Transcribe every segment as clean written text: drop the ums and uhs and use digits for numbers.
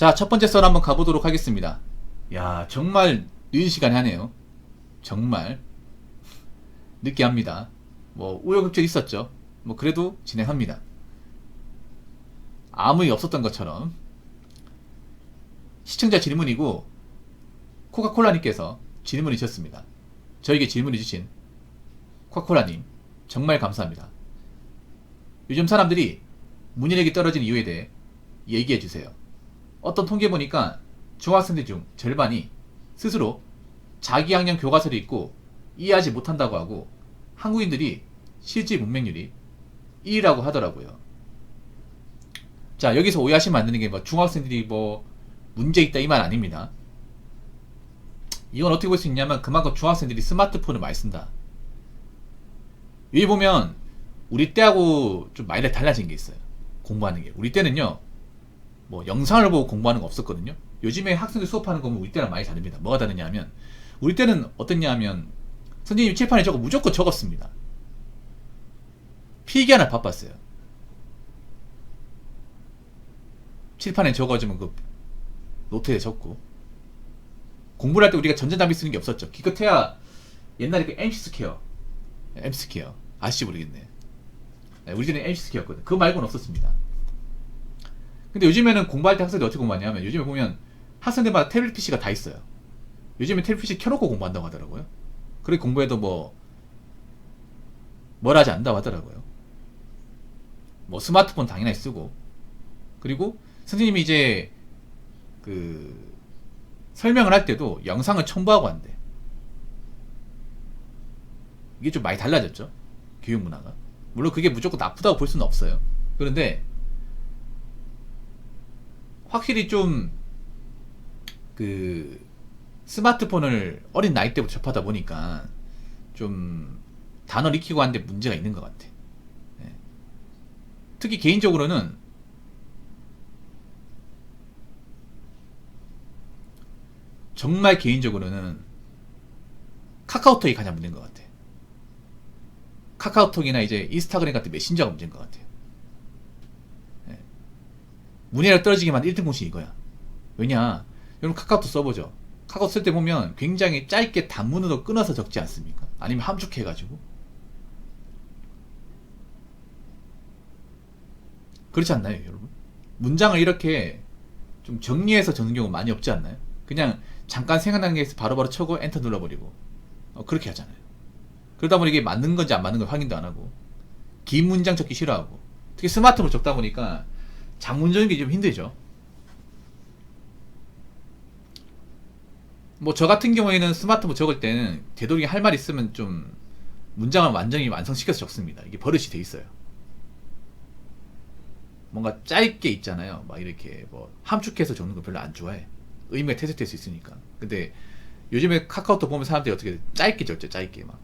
자, 첫 번째 썰 한번 가보도록 하겠습니다. 야, 정말 늦은 시간에 하네요. 정말 늦게 합니다. 뭐 우여곡절 있었죠. 뭐 그래도 진행합니다. 아무 일 없었던 것처럼. 시청자 질문이고 코카콜라님께서 질문을 주셨습니다. 저에게 질문을 주신 코카콜라님 정말 감사합니다. 요즘 사람들이 문해력이 떨어지는 이유에 대해 얘기해주세요. 어떤 통계 보니까 중학생들 중 절반이 스스로 자기 학년 교과서를 읽고 이해하지 못한다고 하고, 한국인들이 실질 문맹률이 1이라고 하더라고요. 자, 여기서 오해하시면 안 되는 게 뭐 중학생들이 뭐 문제 있다 이 말 아닙니다. 이건 어떻게 볼 수 있냐면 그만큼 중학생들이 스마트폰을 많이 쓴다. 여기 보면 우리 때하고 좀 많이 달라진 게 있어요. 공부하는 게. 우리 때는요, 뭐 영상을 보고 공부하는 거 없었거든요. 요즘에 학생들 수업하는 거 보면 우리 때랑 많이 다릅니다. 뭐가 다르냐 하면, 우리 때는 어땠냐 하면 선생님이 칠판에 적어 무조건 적었습니다. 필기 하나 바빴어요. 칠판에 적어주면 그 노트에 적고, 공부를 할 때 우리가 전자장비 쓰는 게 없었죠. 기껏해야 옛날에 그 MC 스퀘어, MC 스퀘어 아시지 모르겠네. 우리 때는 MC 스퀘어였거든. 그거 말고는 없었습니다. 근데 요즘에는 공부할 때 학생들이 어떻게 공부하냐면, 요즘에 보면 학생들마다 태블릿 PC가 다 있어요. 요즘에 태블릿 PC 켜놓고 공부한다고 하더라고요. 그렇게 공부해도 뭘 하지 않는다고 하더라고요. 뭐 스마트폰 당연히 쓰고, 그리고 선생님이 이제 그 설명을 할 때도 영상을 첨부하고 한대. 이게 좀 많이 달라졌죠, 교육 문화가. 물론 그게 무조건 나쁘다고 볼 수는 없어요. 그런데 확실히 좀 그 스마트폰을 어린 나이 때부터 접하다 보니까 좀 단어를 익히고 하는데 문제가 있는 것 같아. 네. 특히 개인적으로는 정말 개인적으로는 카카오톡이 가장 문제인 것 같아. 카카오톡이나 이제 인스타그램 같은 메신저가 문제인 것 같아. 네. 문해력 떨어지게 만든 1등 공식이 이거야. 왜냐, 여러분 카카오톡 써보죠. 카카오톡 쓸 때 보면 굉장히 짧게 단문으로 끊어서 적지 않습니까? 아니면 함축해가지고. 그렇지 않나요, 여러분? 문장을 이렇게 좀 정리해서 적는 경우 많이 없지 않나요? 그냥 잠깐 생각나는 게 있어 바로바로 쳐고 엔터 눌러버리고, 그렇게 하잖아요. 그러다 보니 이게 맞는 건지 안 맞는 건지 확인도 안 하고, 긴 문장 적기 싫어하고, 특히 스마트폰을 적다 보니까 장문 적는 게 좀 힘들죠. 뭐 저 같은 경우에는 스마트폰 적을 때는 되도록이 할 말 있으면 좀 문장을 완전히 완성시켜서 적습니다. 이게 버릇이 돼 있어요. 뭔가 짧게 있잖아요. 막 이렇게 뭐 함축해서 적는 거 별로 안 좋아해. 의미가 퇴색될 수 있으니까. 근데 요즘에 카카오톡 보면 사람들이 어떻게 짧게 적죠. 짧게 막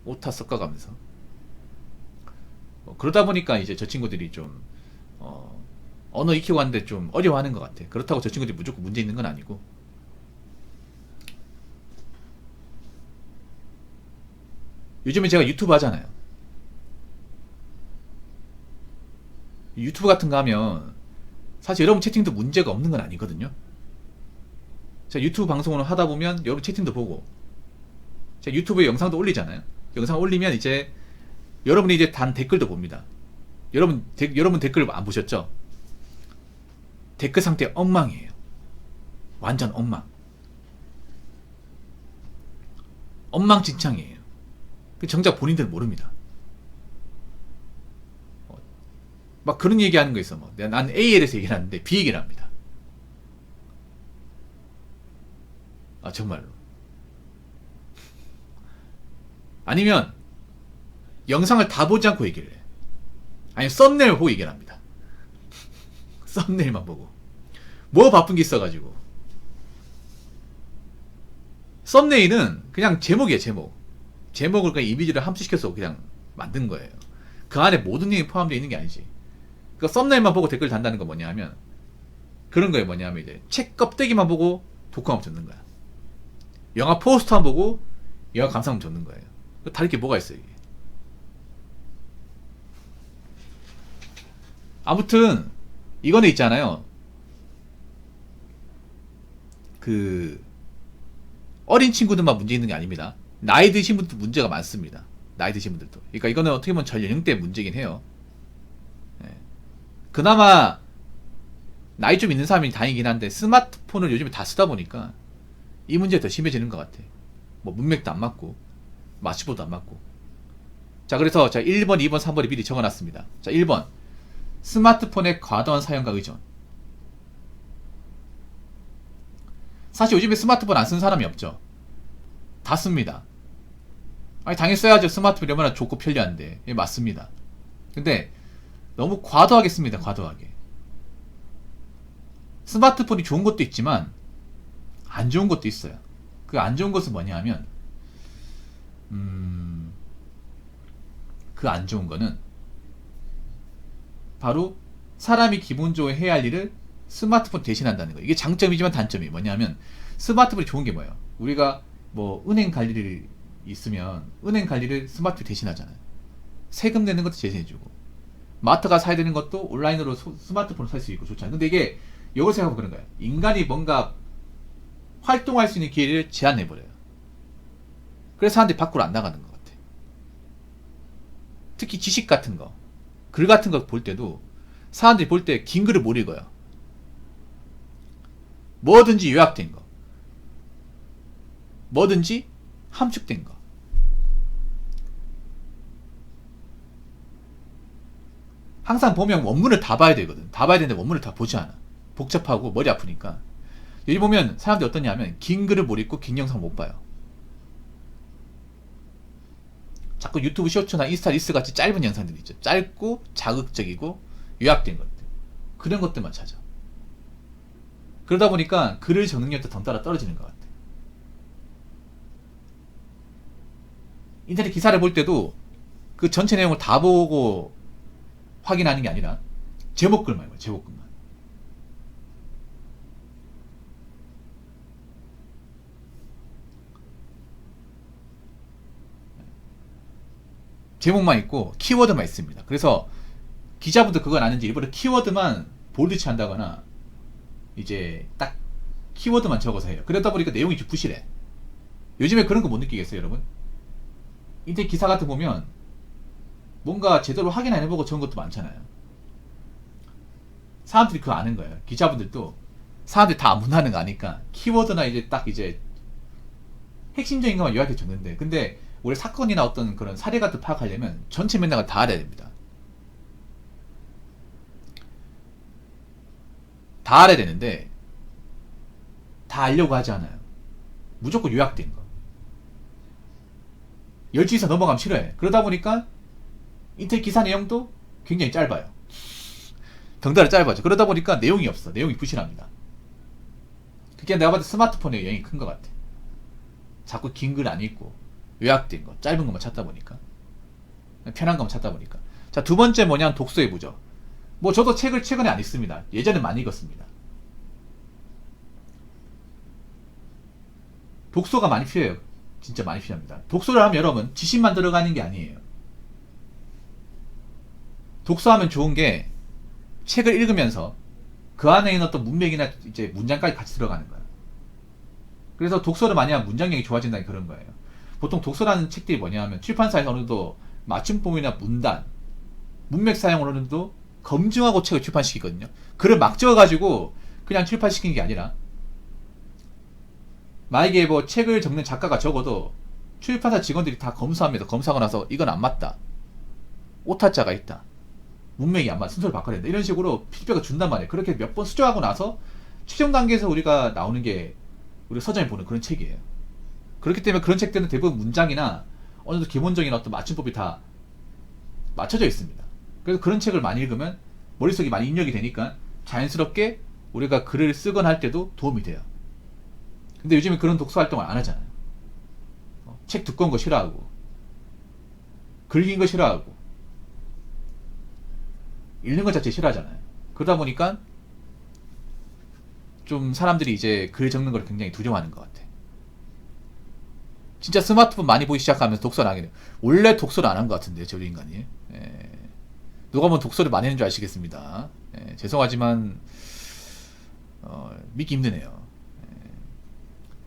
오타 섞어가면서. 그러다 보니까 이제 저 친구들이 좀 언어 익히고 하는데 좀 어려워하는 것 같아. 그렇다고 저 친구들이 무조건 문제 있는 건 아니고. 요즘에 제가 유튜브 하잖아요. 유튜브 같은 거 하면 사실 여러분 채팅도 문제가 없는 건 아니거든요. 제가 유튜브 방송을 하다 보면 여러분 채팅도 보고, 제가 유튜브에 영상도 올리잖아요. 영상 올리면 이제 여러분이 이제 단 댓글도 봅니다. 여러분 댓글 안 보셨죠? 댓글 상태 엉망이에요. 완전 엉망진창이에요. 정작 본인들은 모릅니다. 막 그런 얘기하는 거 있어. 뭐 난 A에 대해서 얘기를 하는데 B 얘기를 합니다. 아, 정말로. 아니면 영상을 다 보지 않고 얘기를 해. 아니면 썸네일 보고 얘기를 합니다. 썸네일만 보고. 뭐 바쁜 게 있어가지고. 썸네일은 그냥 제목이에요, 제목. 제목을 그냥 이미지를 함수시켜서 그냥 만든 거예요. 그 안에 모든 내용이 포함되어 있는 게 아니지. 그 썸네일만 보고 댓글 단다는 건 뭐냐면 그런 거예요. 뭐냐면 이제 책 껍데기만 보고 독후감 적는 거야. 영화 포스터만 보고 영화 감상문 적는 거예요. 다를 게 뭐가 있어요, 이게. 아무튼 이거는 있잖아요. 그 어린 친구들만 문제 있는 게 아닙니다. 나이 드신 분들도 문제가 많습니다. 나이 드신 분들도. 그러니까 이거는 어떻게 보면 전 연령대 문제긴 해요. 예. 그나마 나이 좀 있는 사람이 다행이긴 한데 스마트폰을 요즘에 다 쓰다 보니까 이 문제가 더 심해지는 것 같아. 뭐 문맥도 안 맞고 마취보도 안 맞고. 자, 그래서 자 1번, 2번, 3번에 미리 적어놨습니다. 자, 1번 스마트폰의 과도한 사용과 의존. 사실 요즘에 스마트폰 안 쓰는 사람이 없죠. 다 씁니다. 아니 당연히 써야죠. 스마트폰이 얼마나 좋고 편리한데. 예, 맞습니다. 근데 너무 과도하게 씁니다. 과도하게. 스마트폰이 좋은 것도 있지만 안 좋은 것도 있어요. 그 안 좋은 것은 뭐냐 하면 그 안 좋은 거는 바로 사람이 기본적으로 해야 할 일을 스마트폰 대신한다는 거예요. 이게 장점이지만 단점이 뭐냐면 스마트폰이 좋은 게 뭐예요? 우리가 뭐 은행 갈 일이 있으면 은행 갈 일을 스마트폰이 대신하잖아요. 세금 내는 것도 대신해주고 마트가 사야 되는 것도 온라인으로 스마트폰으로 살 수 있고 좋잖아요. 근데 이게 이걸 생각하면 그런 거예요. 인간이 뭔가 활동할 수 있는 기회를 제한해버려요. 그래서 사람들이 밖으로 안 나가는 것 같아. 특히 지식 같은 거, 글 같은 거 볼 때도 사람들이 볼 때 긴 글을 못 읽어요. 뭐든지 요약된 거, 뭐든지 함축된 거. 항상 보면 원문을 다 봐야 되거든. 다 봐야 되는데 원문을 다 보지 않아. 복잡하고 머리 아프니까. 여기 보면 사람들이 어떠냐면 긴 글을 못 읽고 긴 영상 못 봐요. 자꾸 유튜브 쇼츠나 인스타 리스 같이 짧은 영상들이 있죠. 짧고 자극적이고 요약된 것들. 그런 것들만 찾아. 그러다 보니까 글을 적는 력도 덩따라 떨어지는 것 같아. 인터넷 기사를 볼 때도 그 전체 내용을 다 보고 확인하는 게 아니라 제목글만 읽어요. 제목글만. 제목만 있고 키워드만 있습니다. 그래서 기자분들 그건 아는지 일부러 키워드만 볼드치 한다거나 이제 딱 키워드만 적어서 해요. 그러다 보니까 내용이 좀 부실해. 요즘에 그런 거 못 느끼겠어요, 여러분? 인터넷 기사 같은 거 보면 뭔가 제대로 확인 안 해보고 적은 것도 많잖아요. 사람들이 그거 아는 거예요. 기자분들도 사람들이 다 문하는 거 아니까 키워드나 이제 딱 이제 핵심적인 것만 요약해 줬는데, 근데 우리 사건이나 어떤 그런 사례 같은 파악하려면 전체 맥락을 다 알아야 됩니다. 다 알아야 되는데 다 알려고 하지 않아요. 무조건 요약된 거. 열주에서 넘어가면 싫어해. 그러다 보니까 인터넷 기사 내용도 굉장히 짧아요. 덩달아 짧아져. 그러다 보니까 내용이 없어. 내용이 부실합니다. 그게 내가 봤을 때 스마트폰의 영향이 큰 것 같아. 자꾸 긴 글 안 읽고 요약된 거, 짧은 것만 찾다 보니까, 편한 것만 찾다 보니까. 자, 두 번째 뭐냐면 독서의 부족. 뭐 저도 책을 최근에 안 읽습니다. 예전에 많이 읽었습니다. 독서가 많이 필요해요. 진짜 많이 필요합니다. 독서를 하면 여러분 지식만 들어가는 게 아니에요. 독서하면 좋은 게 책을 읽으면서 그 안에 있는 어떤 문맥이나 이제 문장까지 같이 들어가는 거예요. 그래서 독서를 많이 하면 문장력이 좋아진다는 그런 거예요. 보통 독서라는 책들이 뭐냐 하면 출판사에서 어느 정도 맞춤법이나 문단, 문맥 사용을 어느 정도 검증하고 책을 출판시키거든요. 글을 막 적어가지고 그냥 출판시키는 게 아니라, 만약에 뭐 책을 적는 작가가 적어도 출판사 직원들이 다 검수합니다. 검수하고 나서 이건 안 맞다, 오타자가 있다, 문맥이 안 맞다, 순서를 바꿔야 된다, 이런 식으로 피드백을 준단 말이에요. 그렇게 몇 번 수정하고 나서 최종 단계에서 우리가 나오는 게 우리가 서점에 보는 그런 책이에요. 그렇기 때문에 그런 책들은 대부분 문장이나 어느 정도 기본적인 어떤 맞춤법이 다 맞춰져 있습니다. 그래서 그런 책을 많이 읽으면 머릿속에 많이 입력이 되니까 자연스럽게 우리가 글을 쓰거나 할 때도 도움이 돼요. 근데 요즘에 그런 독서 활동을 안 하잖아요. 책 두꺼운 거 싫어하고, 글 긴 거 싫어하고, 읽는 것 자체 싫어하잖아요. 그러다 보니까 좀 사람들이 이제 글 적는 걸 굉장히 두려워하는 것 같아. 진짜 스마트폰 많이 보기 시작하면서 독서를 하게 돼요. 원래 독서를 안 한 것 같은데, 저희 인간이. 누가 보면 독서를 많이 했는 줄 아시겠습니다. 죄송하지만 믿기 힘드네요.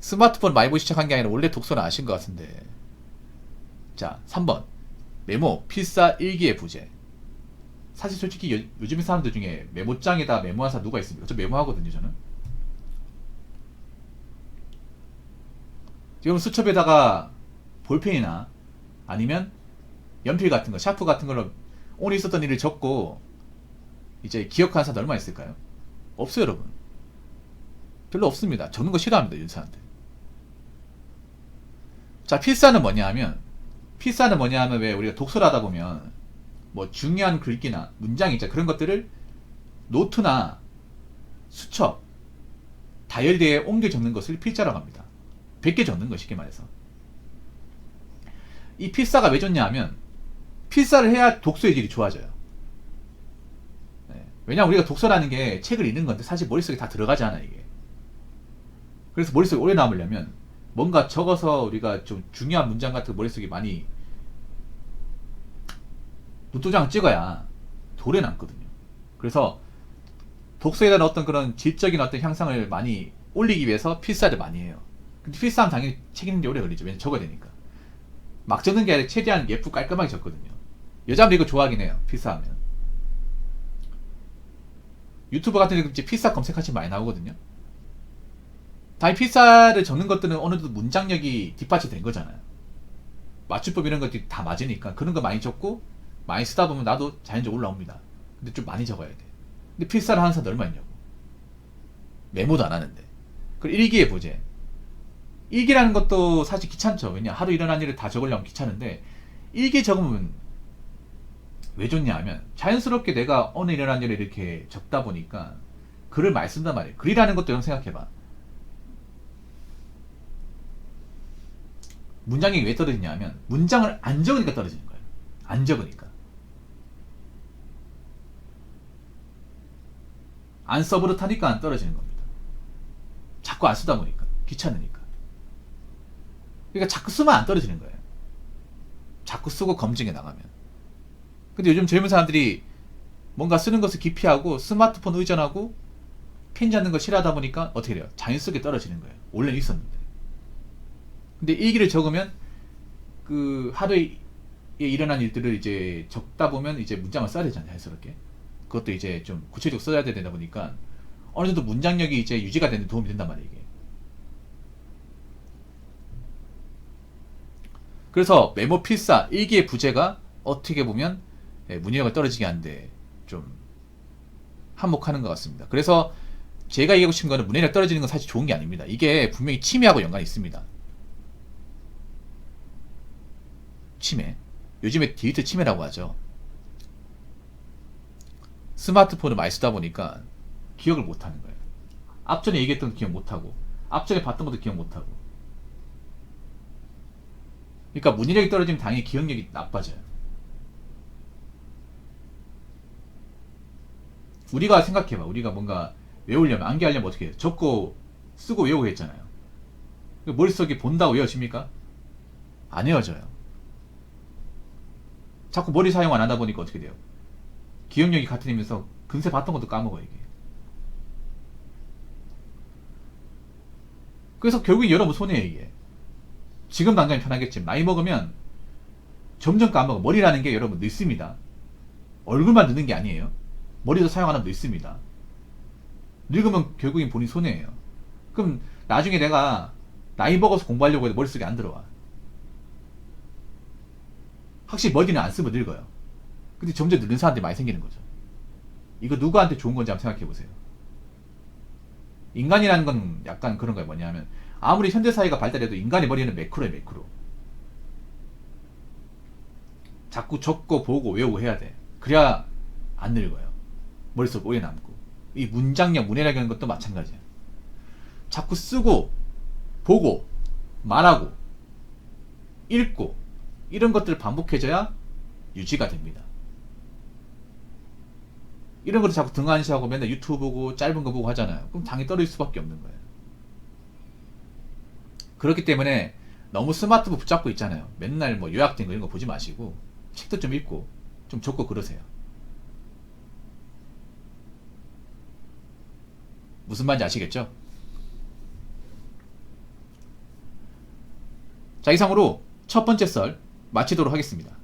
스마트폰 많이 보기 시작한 게 아니라 원래 독서는 아신 것 같은데. 자, 3번. 메모, 필사, 일기의 부재. 사실 솔직히 요즘 사람들 중에 메모장에다 메모한 사람 누가 있습니까? 저 메모하거든요, 저는. 지금 수첩에다가 볼펜이나 아니면 연필 같은 거, 샤프 같은 걸로 오늘 있었던 일을 적고 이제 기억하는 사람 얼마 있을까요? 없어요, 여러분. 별로 없습니다. 적는 거 싫어합니다, 요즘 사람들. 자, 필사는 뭐냐 하면 왜 우리가 독서를 하다 보면 뭐 중요한 글귀나 문장 있잖아. 그런 것들을 노트나 수첩, 다이어리에 옮겨 적는 것을 필사라고 합니다. 100개 적는 거 쉽게 말해서. 이 필사가 왜 좋냐 하면 필사를 해야 독서의 질이 좋아져요. 네. 왜냐면 우리가 독서라는 게 책을 읽는 건데 사실 머릿속에 다 들어가지 않아 이게. 그래서 머릿속에 오래 남으려면 뭔가 적어서 우리가 좀 중요한 문장 같은 거 머릿속에 많이 노트장을 찍어야 오래 남거든요. 그래서 독서에 대한 어떤 그런 질적인 어떤 향상을 많이 올리기 위해서 필사를 많이 해요. 근데 필사하면 당연히 책 읽는 게 오래 걸리죠. 왜냐면 적어야 되니까. 막 적는 게 아니라 최대한 예쁘고 깔끔하게 적거든요. 여자분들 이거 좋아하긴 해요. 필사하면. 유튜브 같은 데 이제 필사 검색하시면 많이 나오거든요. 당연히 필사를 적는 것들은 어느 정도 문장력이 뒷받침된 거잖아요. 맞춤법 이런 것들이 다 맞으니까 그런 거 많이 적고 많이 쓰다 보면 나도 자연적으로 올라옵니다. 근데 좀 많이 적어야 돼. 근데 필사를 하는 사람들 얼마 있냐고. 메모도 안 하는데. 그리고 일기의 부재. 일기라는 것도 사실 귀찮죠. 왜냐 하루 일어난 일을 다 적으려면 귀찮은데 일기 적으면 왜 좋냐 하면 자연스럽게 내가 오늘 일어난 일을 이렇게 적다 보니까 글을 많이 쓴단 말이에요. 글이라는 것도 여러분 생각해봐. 문장이 왜 떨어지냐 하면 문장을 안 적으니까 떨어지는 거예요. 안 적으니까. 안 써버릇하니까 안 떨어지는 겁니다. 자꾸 안 쓰다 보니까. 귀찮으니까. 그러니까 자꾸 쓰면 안 떨어지는 거예요. 자꾸 쓰고 검증해 나가면. 근데 요즘 젊은 사람들이 뭔가 쓰는 것을 기피하고 스마트폰 의존하고 펜 잡는 거 싫어하다 보니까 어떻게 돼요? 자연스럽게 떨어지는 거예요. 원래는 있었는데. 근데 일기를 적으면 그 하루에 일어난 일들을 이제 적다 보면 이제 문장을 써야 되잖아요. 자연스럽게. 그것도 이제 좀 구체적으로 써야 되다 보니까 어느 정도 문장력이 이제 유지가 되는 데 도움이 된단 말이에요. 이게. 그래서 메모 필사, 일기의 부재가 어떻게 보면 문의력을 떨어지게 하는데 좀 한몫하는 것 같습니다. 그래서 제가 얘기하고 싶은 거는 문의력 떨어지는 건 사실 좋은 게 아닙니다. 이게 분명히 치매하고 연관이 있습니다. 치매. 요즘에 디지털 치매라고 하죠. 스마트폰을 많이 쓰다 보니까 기억을 못하는 거예요. 앞전에 얘기했던 것도 기억 못하고 앞전에 봤던 것도 기억 못하고. 그러니까 문의력이 떨어지면 당연히 기억력이 나빠져요. 우리가 생각해봐. 우리가 뭔가 외우려면 암기하려면 어떻게 해요? 적고 쓰고 외우고 했잖아요. 머릿속에 본다고 외워집니까? 안 외워져요. 자꾸 머리 사용 안 하다 보니까 어떻게 돼요? 기억력이 같아지면서 금세 봤던 것도 까먹어 이게. 그래서 결국엔 여러분 손해예요 이게. 지금 당장이 편하겠지만 나이 먹으면 점점 까먹어. 머리라는 게 여러분 늙습니다. 얼굴만 늙는 게 아니에요. 머리도 사용 안 하면 늙습니다. 늙으면 결국엔 본인 손해예요. 그럼 나중에 내가 나이 먹어서 공부하려고 해도 머릿속에 안 들어와. 확실히 머리는 안 쓰면 늙어요. 근데 점점 늙는 사람들이 많이 생기는 거죠. 이거 누구한테 좋은 건지 한번 생각해 보세요. 인간이라는 건 약간 그런 거예요. 뭐냐면 아무리 현대사회가 발달해도 인간의 머리는 매크로예요. 매크로. 자꾸 적고 보고 외우고 해야 돼. 그래야 안 늙어요. 머릿속 오래 남고. 이 문장력, 문해력이라는 것도 마찬가지예요. 자꾸 쓰고 보고 말하고 읽고 이런 것들을 반복해줘야 유지가 됩니다. 이런 것을 자꾸 등한시하고 맨날 유튜브 보고 짧은 거 보고 하잖아요. 그럼 당연히 떨어질 수밖에 없는 거예요. 그렇기 때문에 너무 스마트폰 붙잡고 있잖아요. 맨날 뭐 요약된 거 이런 거 보지 마시고 책도 좀 읽고 좀 적고 그러세요. 무슨 말인지 아시겠죠? 자, 이상으로 첫 번째 썰 마치도록 하겠습니다.